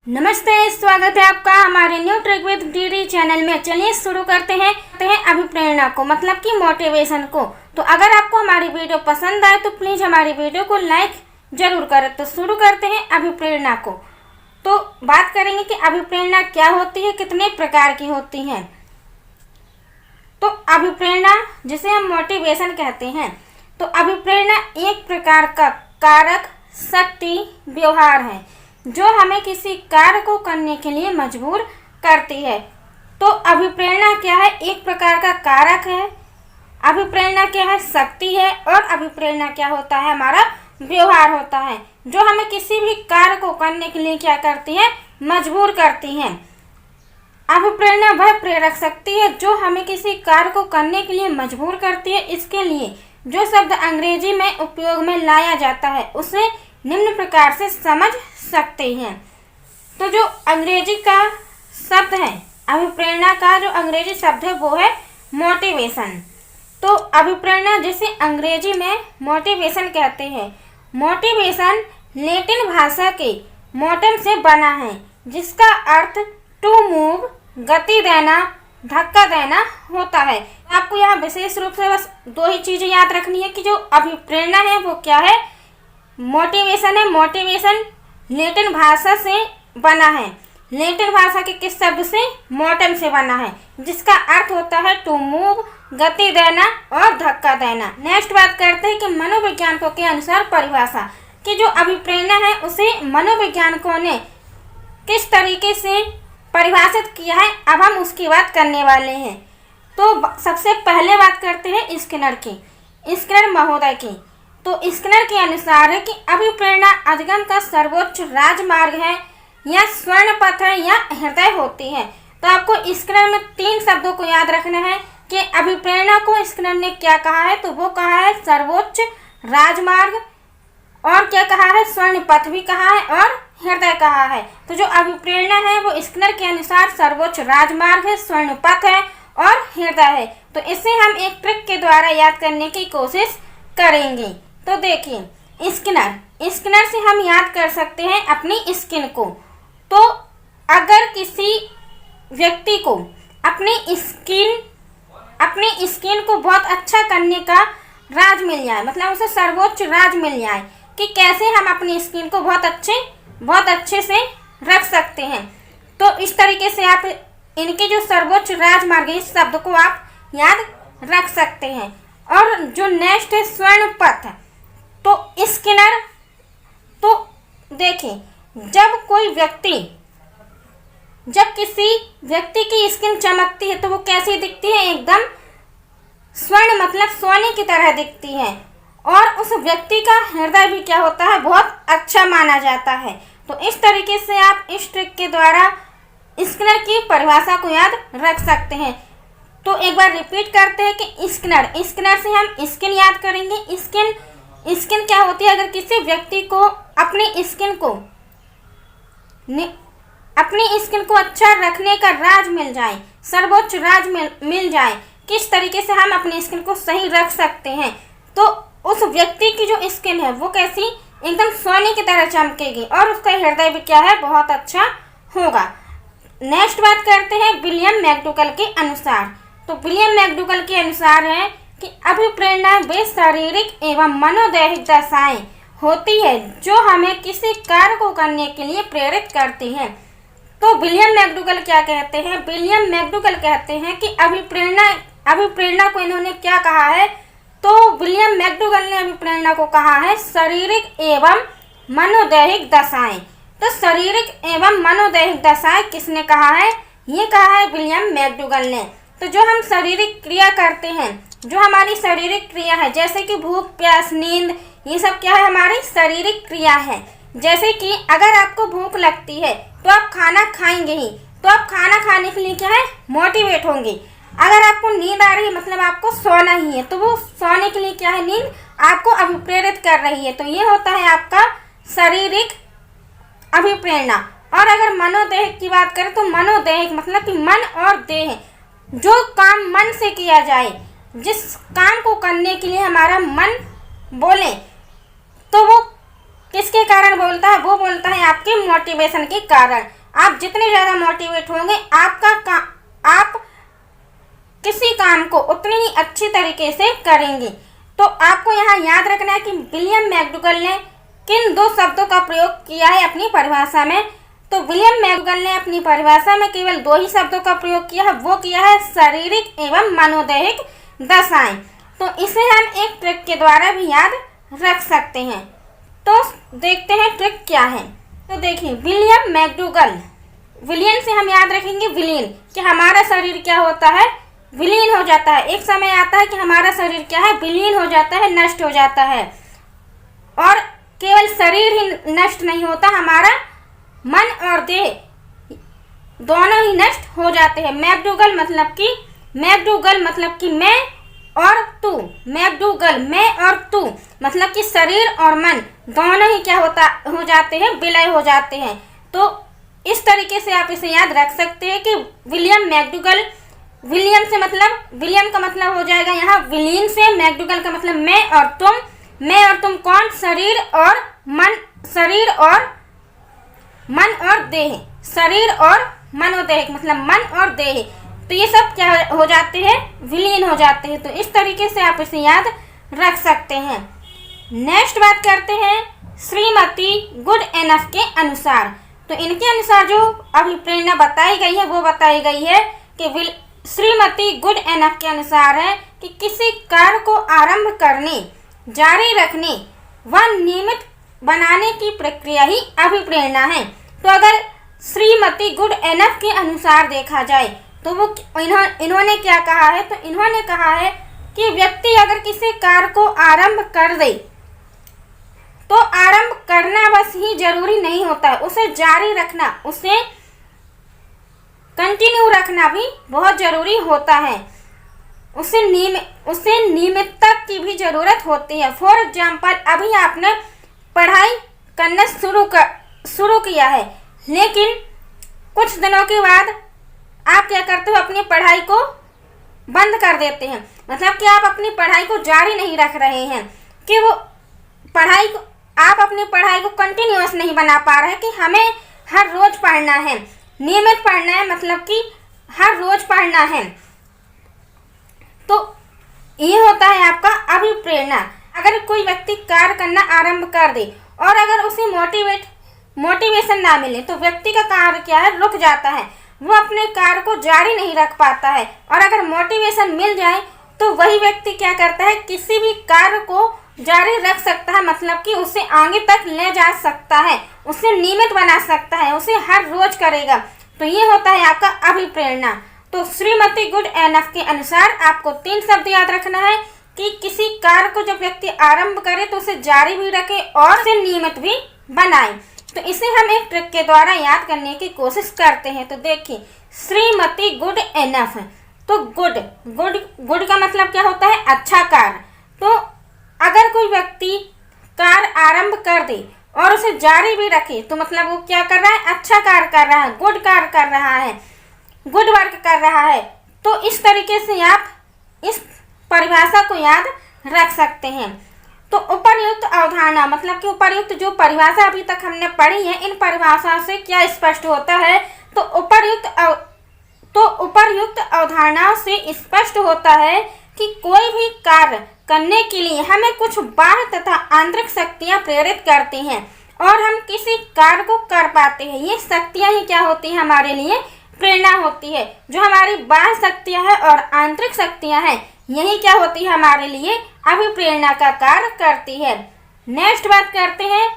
नमस्ते, स्वागत है आपका हमारे new trick with DD channel में। चलिए शुरू करते हैं अभिप्रेरणा को, मतलब कि मोटिवेशन को। तो अगर आपको हमारी वीडियो पसंद आए तो प्लीज़ हमारी वीडियो को लाइक जरूर करें। तो शुरू करते हैं अभिप्रेरणा को। तो बात करेंगे कि अभिप्रेरणा क्या होती है, कितने प्रकार की होती है। तो अभिप्रेरणा जिसे हम मोटिवेशन कहते हैं, तो अभिप्रेरणा एक प्रकार का कारक शक्ति व्यवहार है जो हमें किसी कार्य को करने के लिए मजबूर करती है। तो अभिप्रेरणा क्या है? एक प्रकार का कारक है। अभिप्रेरणा क्या है? शक्ति है। और अभिप्रेरणा क्या होता है? हमारा व्यवहार होता है जो हमें किसी भी कार्य को करने के लिए क्या करती है? मजबूर करती है। अभिप्रेरणा वह प्रेरक शक्ति है जो हमें किसी कार्य को करने के लिए मजबूर करती है। इसके लिए जो शब्द अंग्रेजी में उपयोग में लाया जाता है उसे निम्न प्रकार से समझ सकते हैं। तो जो अंग्रेजी का शब्द है, अभिप्रेरणा का जो अंग्रेजी शब्द है वो है मोटिवेशन। तो अभिप्रेरणा जिसे अंग्रेजी में मोटिवेशन कहते हैं, मोटिवेशन लैटिन भाषा के मोटम से बना है जिसका अर्थ टू मूव, गति देना, धक्का देना होता है। आपको यहाँ विशेष रूप से बस दो ही चीजें याद रखनी है कि जो अभिप्रेरणा है वो क्या है? मोटिवेशन है। मोटिवेशन लैटिन भाषा से बना है। लैटिन भाषा के किस शब्द से? मोटम से बना है, जिसका अर्थ होता है टू मूव, गति देना और धक्का देना। नेक्स्ट बात करते हैं कि मनोवैज्ञानिकों के अनुसार परिभाषा कि जो अभिप्रेरणा है उसे मनोवैज्ञानिकों ने किस तरीके से परिभाषित किया है, अब हम उसकी बात करने वाले हैं। तो सबसे पहले बात करते हैं स्किनर की, स्किनर महोदय की। तो स्किनर के अनुसार है कि अभिप्रेरणा अधिगम का सर्वोच्च राजमार्ग है या स्वर्ण पथ है या हृदय होती है। तो आपको स्किनर में तीन शब्दों को याद रखना है कि अभिप्रेरणा को स्किनर ने क्या कहा है। तो वो कहा है सर्वोच्च राजमार्ग, और क्या कहा है? स्वर्ण पथ भी कहा है और हृदय कहा है। तो जो अभिप्रेरणा है वो स्किनर के अनुसार सर्वोच्च राजमार्ग है, स्वर्ण पथ है और हृदय है। तो इसे हम एक ट्रिक के द्वारा याद करने की कोशिश करेंगे। तो देखिए, स्किनर से हम याद कर सकते हैं अपनी स्किन को। तो अगर किसी व्यक्ति को अपनी स्किन को बहुत अच्छा करने का राज मिल जाए, मतलब उसे सर्वोच्च राज मिल जाए कि कैसे हम अपनी स्किन को बहुत अच्छे से रख सकते हैं, तो इस तरीके से आप इनके जो सर्वोच्च राजमार्ग इस शब्द को आप याद रख सकते हैं। और जो नेक्स्ट है स्वर्ण पथ। तो स्किनर, तो देखिए, जब किसी व्यक्ति की स्किन चमकती है तो वो कैसी दिखती है? एकदम स्वर्ण, मतलब सोने की तरह दिखती है। और उस व्यक्ति का हृदय भी क्या होता है? बहुत अच्छा माना जाता है। तो इस तरीके से आप इस ट्रिक के द्वारा स्किनर की परिभाषा को याद रख सकते हैं। तो एक बार रिपीट करते हैं कि स्किनर से हम स्किन याद करेंगे। स्किन क्या होती है? अगर किसी व्यक्ति को अपनी स्किन को अच्छा रखने का राज मिल जाए, सर्वोच्च राज मिल जाए, किस तरीके से हम अपनी स्किन को सही रख सकते हैं, तो उस व्यक्ति की जो स्किन है वो कैसी? एकदम सोने की तरह चमकेगी और उसका हृदय भी क्या है? बहुत अच्छा होगा। नेक्स्ट बात करते हैं विलियम मैकडूगल के अनुसार। तो विलियम मैकडूगल के अनुसार है कि अभिप्रेरणा वे शारीरिक एवं मनोदैहिक दशाएं होती है जो हमें किसी कार्य को करने के लिए प्रेरित करती हैं। तो विलियम मैकडूगल क्या कहते हैं? विलियम मैकडूगल कहते हैं कि अभिप्रेरणा को इन्होंने क्या कहा है? तो विलियम मैकडूगल ने अभिप्रेरणा को कहा है शारीरिक एवं मनोदैहिक दशाएं। तो शारीरिक एवं मनोदैहिक दशाएं किसने कहा है? ये कहा है विलियम मैकडूगल ने। तो जो हम शारीरिक क्रिया करते हैं, जो हमारी शारीरिक क्रिया है, जैसे कि भूख, प्यास, नींद, ये सब क्या है? हमारी शारीरिक क्रिया है। जैसे कि अगर आपको भूख लगती है तो आप खाना खाएंगे ही, तो आप खाना खाने के लिए क्या है? मोटिवेट होंगे। अगर आपको नींद आ रही है, मतलब आपको सोना ही है, तो वो सोने के लिए क्या है? नींद आपको अभिप्रेरित कर रही है। तो ये होता है आपका शारीरिक अभिप्रेरणा। और अगर मनोदैहिक की बात करें तो मनोदैहिक मतलब कि मन और देह, जो काम मन से किया जाए, जिस काम को करने के लिए हमारा मन बोले, तो वो किसके कारण बोलता है? वो बोलता है आपके मोटिवेशन के कारण। आप जितने ज़्यादा मोटिवेट होंगे आप किसी काम को उतनी ही अच्छी तरीके से करेंगे। तो आपको यहाँ याद रखना है कि विलियम मैकडूगल ने किन दो शब्दों का प्रयोग किया है अपनी परिभाषा में। तो विलियम मैकडूगल ने अपनी परिभाषा में केवल 2 ही शब्दों का प्रयोग किया है, वो किया है शारीरिक एवं मनोदैहिक दशाएं। तो इसे हम एक ट्रिक के द्वारा भी याद रख सकते हैं। तो देखते हैं ट्रिक क्या है। तो देखिए, विलियम मैकडूगल, विलियन से हम याद रखेंगे विलीन, कि हमारा शरीर क्या होता है? विलीन हो जाता है। एक समय आता है कि हमारा शरीर क्या है? विलीन हो जाता है, नष्ट हो जाता है। और केवल शरीर ही नष्ट नहीं होता, हमारा मन और देह दोनों ही नष्ट हो जाते हैं। मैकडूगल मतलब कि मैं और तू। मैकडूगल, मैं और तू मतलब कि शरीर और मन दोनों ही क्या हो जाते हैं? विलय हो जाते हैं। तो इस तरीके से आप इसे याद रख सकते हैं कि विलियम मैकडूगल, विलियम का मतलब हो जाएगा यहाँ विलीन से, मैकडूगल का मतलब मैं और तुम कौन? शरीर और मन और देह, शरीर और मनोदेह मतलब मन और देह। तो ये सब क्या हो जाते हैं? विलीन हो जाते हैं। तो इस तरीके से आप इसे याद रख सकते हैं। नेक्स्ट बात करते हैं श्रीमती गुड एनफ के अनुसार। तो इनके अनुसार जो अभिप्रेरणा बताई गई है वो बताई गई है कि श्रीमती गुड एनफ के अनुसार है कि किसी कार्य को आरंभ करने, जारी रखने व नियमित बनाने की प्रक्रिया ही अभिप्रेरणा है। तो अगर श्रीमती गुड एनफ के अनुसार देखा जाए तो वो इन्होंने क्या कहा है? तो इन्होंने कहा है कि व्यक्ति अगर किसी कार्य को आरंभ कर दे तो आरंभ करना बस ही जरूरी नहीं होता है, उसे जारी रखना, उसे कंटिन्यू रखना भी बहुत जरूरी होता है। उसे नियमितता की भी जरूरत होती है। फॉर एग्जाम्पल, अभी आपने पढ़ाई करना शुरू किया है, लेकिन कुछ दिनों के बाद आप क्या करते हो? अपनी पढ़ाई को बंद कर देते हैं। मतलब कि आप अपनी पढ़ाई को जारी नहीं रख रहे हैं, कि वो आप अपनी पढ़ाई को कंटिन्यूअस नहीं बना पा रहे हैं कि हमें हर रोज पढ़ना है, नियमित पढ़ना है, मतलब कि हर रोज पढ़ना है। तो ये होता है आपका अभिप्रेरणा। अगर कोई व्यक्ति कार्य करना आरंभ कर दे और अगर उसे मोटिवेशन ना मिले तो व्यक्ति का कार्य क्या है? रुक जाता है, वो अपने कार्य को जारी नहीं रख पाता है। और अगर मोटिवेशन मिल जाए तो वही व्यक्ति क्या करता है? किसी भी कार्य को जारी रख सकता है, मतलब कि उसे आगे तक ले जा सकता है, उसे नियमित बना सकता है, उसे हर रोज करेगा। तो ये होता है आपका अभिप्रेरणा। तो श्रीमती गुड एनफ के अनुसार आपको 3 शब्द याद रखना है कि किसी कार्य को जब व्यक्ति आरंभ करे तो उसे जारी भी रखे और उसे नियमित भी बनाए। तो इसे हम एक ट्रिक के द्वारा याद करने की कोशिश करते हैं। तो देखिए, श्रीमती गुड एनफ, तो गुड का मतलब क्या होता है? अच्छा कार्य। तो अगर कोई व्यक्ति कार्य आरंभ कर दे और उसे जारी भी रखे तो मतलब वो क्या कर रहा है? अच्छा कार्य कर रहा है, गुड कार्य कर रहा है, गुड वर्क कर रहा है। तो इस तरीके से आप इस परिभाषा को याद रख सकते हैं। तो उपर्युक्त अवधारणा मतलब कि उपर्युक्त जो परिभाषा अभी तक हमने पढ़ी है, इन परिभाषाओं से क्या स्पष्ट होता है? तो उपर्युक्त अवधारणाओं से स्पष्ट होता है कि कोई भी कार्य करने के लिए हमें कुछ बाह्य तथा आंतरिक शक्तियां प्रेरित करती हैं और हम किसी कार्य को कर पाते हैं। ये शक्तियां ही क्या होती है? हमारे लिए प्रेरणा होती है। जो हमारी बाह्य शक्तियां हैं और आंतरिक शक्तियां हैं, यही क्या होती है? हमारे लिए अभिप्रेरणा का कार्य करती है। नेक्स्ट बात करते हैं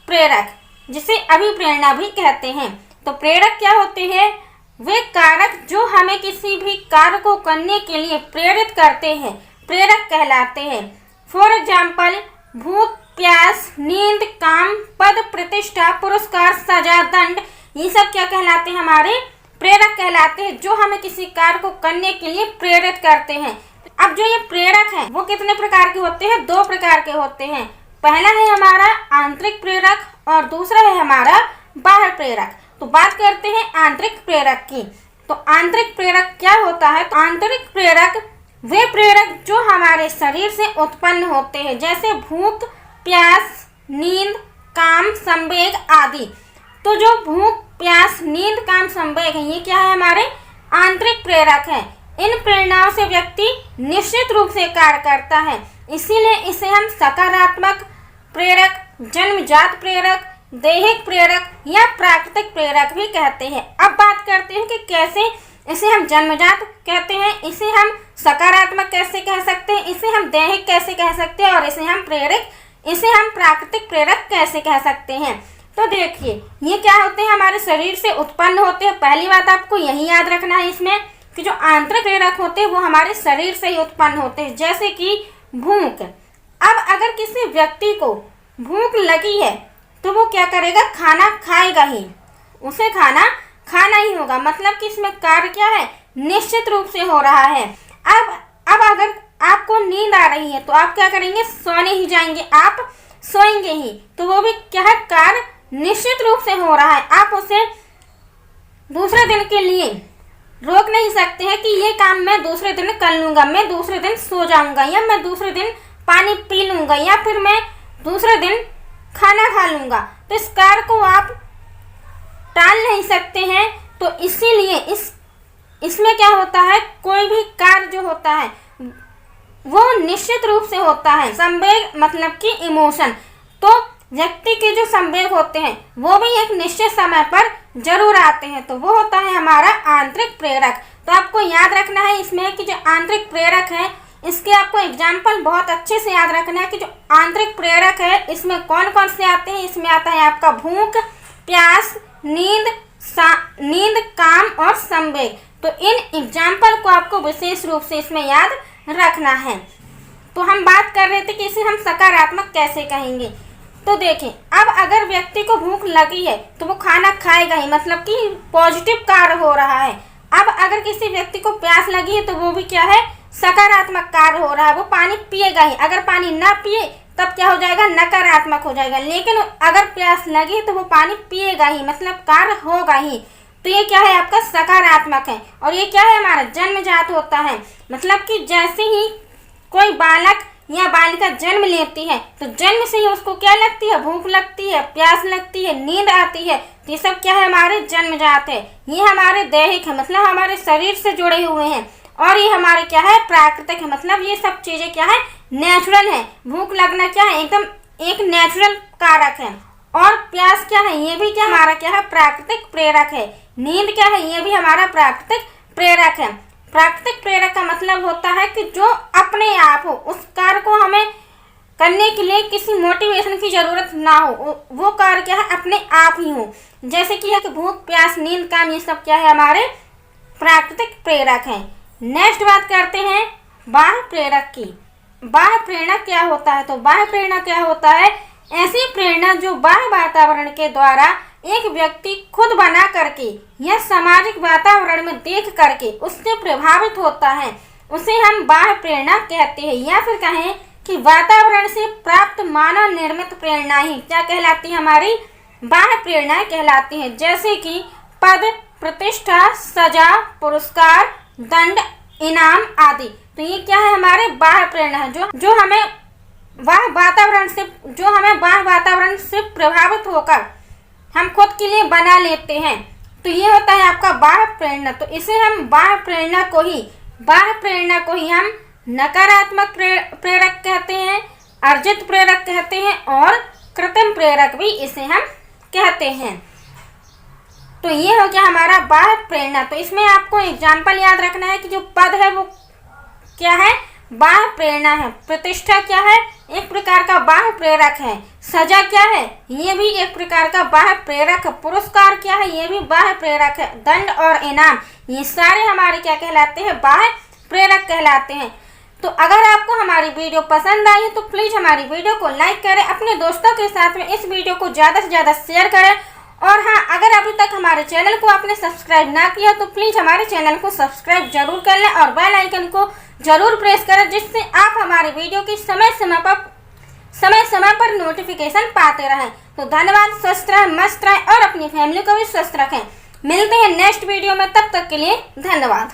प्रेरक, जिसे अभिप्रेरणा भी कहते हैं। तो प्रेरक क्या होते हैं? वे कारक जो हमें किसी भी कार्य को करने के लिए प्रेरित करते हैं, प्रेरक कहलाते हैं। फॉर एग्जाम्पल, भूख, प्यास, नींद, काम, पद, प्रतिष्ठा, पुरस्कार, सजा, दंड, ये सब क्या कहलाते हैं? हमारे प्रेरक कहलाते हैं, जो हमें किसी कार्य को करने के लिए प्रेरित करते हैं। अब जो ये प्रेरक हैं वो कितने प्रकार के होते हैं? 2 प्रकार के होते हैं। पहला है हमारा आंतरिक प्रेरक और दूसरा है हमारा बाह्य प्रेरक। तो बात करते हैं आंतरिक प्रेरक की। तो आंतरिक प्रेरक क्या होता है? तो आंतरिक प्रेरक वे प्रेरक जो हमारे शरीर से उत्पन्न होते हैं, जैसे भूख, प्यास, नींद, काम, संवेग आदि। तो जो भूख, प्यास, नींद, काम, संवेग है, ये क्या है? हमारे आंतरिक प्रेरक है। इन प्रेरणाओं से व्यक्ति निश्चित रूप से कार्य करता है, इसीलिए इसे हम सकारात्मक प्रेरक, जन्मजात प्रेरक, दैहिक प्रेरक या प्राकृतिक प्रेरक भी कहते हैं। अब बात करते हैं कि कैसे इसे हम जन्मजात कहते हैं, इसे हम सकारात्मक कैसे कह सकते हैं, इसे हम दैहिक कैसे कह सकते हैं, और इसे हम प्रेरक, इसे हम प्राकृतिक प्रेरक कैसे कह सकते हैं। तो देखिए, ये क्या होते हैं? हमारे शरीर से उत्पन्न होते हैं। पहली बात आपको यही याद रखना है इसमें कि जो आंतरिक प्रेरक होते हैं वो हमारे शरीर से ही उत्पन्न होते हैं, जैसे कि भूख। अब अगर किसी व्यक्ति को भूख लगी है तो वो क्या करेगा? खाना खाएगा ही, उसे खाना खाना ही होगा। मतलब कि इसमें कार्य क्या है? निश्चित रूप से हो रहा है। अब अगर आपको नींद आ रही है तो आप क्या करेंगे? सोने ही जाएंगे, आप सोएंगे ही। तो वो भी क्या है? कार्य निश्चित रूप से हो रहा है। आप उसे दूसरे दिन के लिए रोक नहीं सकते हैं कि ये काम मैं दूसरे दिन कर लूँगा, मैं दूसरे दिन सो जाऊँगा, या मैं दूसरे दिन पानी पी लूँगा, या फिर मैं दूसरे दिन खाना खा लूँगा। तो इस कार्य को आप टाल नहीं सकते हैं। तो इसीलिए इसमें क्या होता है? कोई भी कार्य जो होता है वो निश्चित रूप से होता है। संवेग मतलब कि इमोशन, तो व्यक्ति के जो संवेग होते हैं वो भी एक निश्चित समय पर जरूर आते हैं, तो वो होता है हमारा आंतरिक प्रेरक। तो आपको याद रखना है इसमें कि जो आंतरिक प्रेरक है, इसके आपको एग्जाम्पल बहुत अच्छे से याद रखना है कि जो आंतरिक प्रेरक है इसमें कौन कौन से आते हैं। इसमें आता है आपका भूख, प्यास, नींद, काम और संवेग। तो इन एग्जाम्पल को आपको विशेष रूप से इसमें याद रखना है। तो हम बात कर रहे थे कि इसे हम सकारात्मक कैसे कहेंगे। तो देखें, अब अगर व्यक्ति को भूख लगी है तो वो खाना खाएगा ही, मतलब कि पॉजिटिव कार्य हो रहा है। अब अगर किसी व्यक्ति को प्यास लगी है तो वो भी क्या है? सकारात्मक कार्य हो रहा है, वो पानी पिएगा ही। अगर पानी ना पिए तब क्या हो जाएगा? नकारात्मक हो जाएगा। लेकिन अगर प्यास लगी तो वो पानी पिएगा ही, मतलब कार्य होगा ही। तो ये क्या है? आपका सकारात्मक है। और ये क्या है? हमारा जन्मजात होता है। मतलब कि जैसे ही कोई बालक या बालिका जन्म लेती है तो जन्म से ही उसको क्या लगती है? भूख लगती है, प्यास लगती है, नींद आती है। तो ये सब क्या है? हमारे जन्मजात है। ये हमारे दैहिक है, मतलब हमारे शरीर से जुड़े हुए हैं। और ये हमारे क्या है? प्राकृतिक है, मतलब ये सब चीजें क्या है? नेचुरल है। भूख लगना क्या है? एकदम एक नेचुरल कारक है। और प्यास क्या है? ये भी क्या हमारा क्या है? प्राकृतिक प्रेरक है। नींद क्या है? ये भी हमारा प्राकृतिक प्रेरक है। प्राकृतिक प्रेरक का मतलब होता है कि जो अपने आप हो, उस कार्य को हमें करने के लिए किसी मोटिवेशन की जरूरत ना हो, वो कार्य क्या है? अपने आप ही हो। जैसे कि है कि भूख, प्यास, नींद, काम, ये सब क्या है? हमारे प्राकृतिक प्रेरक है। नेक्स्ट बात करते हैं बाह्य प्रेरक की। बाह्य प्रेरणा क्या होता है? तो बाह्य प्रेरणा क्या होता है? ऐसी प्रेरणा जो बाह्य वातावरण के द्वारा एक व्यक्ति खुद बना करके या सामाजिक वातावरण में देख करके उससे प्रभावित होता है, उसे हम बाह्य प्रेरणा कहते हैं। या फिर कहें कि वातावरण से प्राप्त मानव निर्मित प्रेरणा ही क्या कहलाती है? हमारी बाह्य प्रेरणाएं कहलाती हैं। जैसे कि पद, प्रतिष्ठा, सजा, पुरस्कार, दंड, इनाम आदि। तो ये क्या है? हमारे बाह्य प्रेरणा है, जो हमें बाह्य वातावरण से प्रभावित होकर हम खुद के लिए बना लेते हैं। तो ये होता है आपका बाह्य प्रेरणा। तो इसे हम बाह्य प्रेरणा को ही हम नकारात्मक प्रेरक कहते हैं, अर्जित प्रेरक कहते हैं, और कृत्रिम प्रेरक भी इसे हम कहते हैं। तो ये हो गया हमारा बाह्य प्रेरणा। तो इसमें आपको एग्जाम्पल याद रखना है कि जो पद है वो क्या है? बाह्य प्रेरणा है। प्रतिष्ठा क्या है? एक प्रकार का बाह्य प्रेरक है। सजा क्या है? ये भी एक प्रकार का बाह्य प्रेरक है। पुरस्कार क्या है? ये भी बाह्य प्रेरक है। दंड और इनाम, ये सारे हमारे क्या कहलाते हैं? बाह्य प्रेरक कहलाते हैं। तो अगर आपको हमारी वीडियो पसंद आई तो प्लीज़ हमारी वीडियो को लाइक करें, अपने दोस्तों के साथ में इस वीडियो को ज़्यादा से ज़्यादा शेयर करें। और हाँ, अगर अभी तक हमारे चैनल को आपने सब्सक्राइब ना किया तो प्लीज़ हमारे चैनल को सब्सक्राइब जरूर कर लें और बेल आइकन को जरूर प्रेस करें, जिससे आप हमारे वीडियो की समय समय पर नोटिफिकेशन पाते रहें। तो धन्यवाद। स्वस्थ रहें, मस्त रहें और अपनी फैमिली को भी स्वस्थ रखें। मिलते हैं नेक्स्ट वीडियो में, तब तक के लिए धन्यवाद।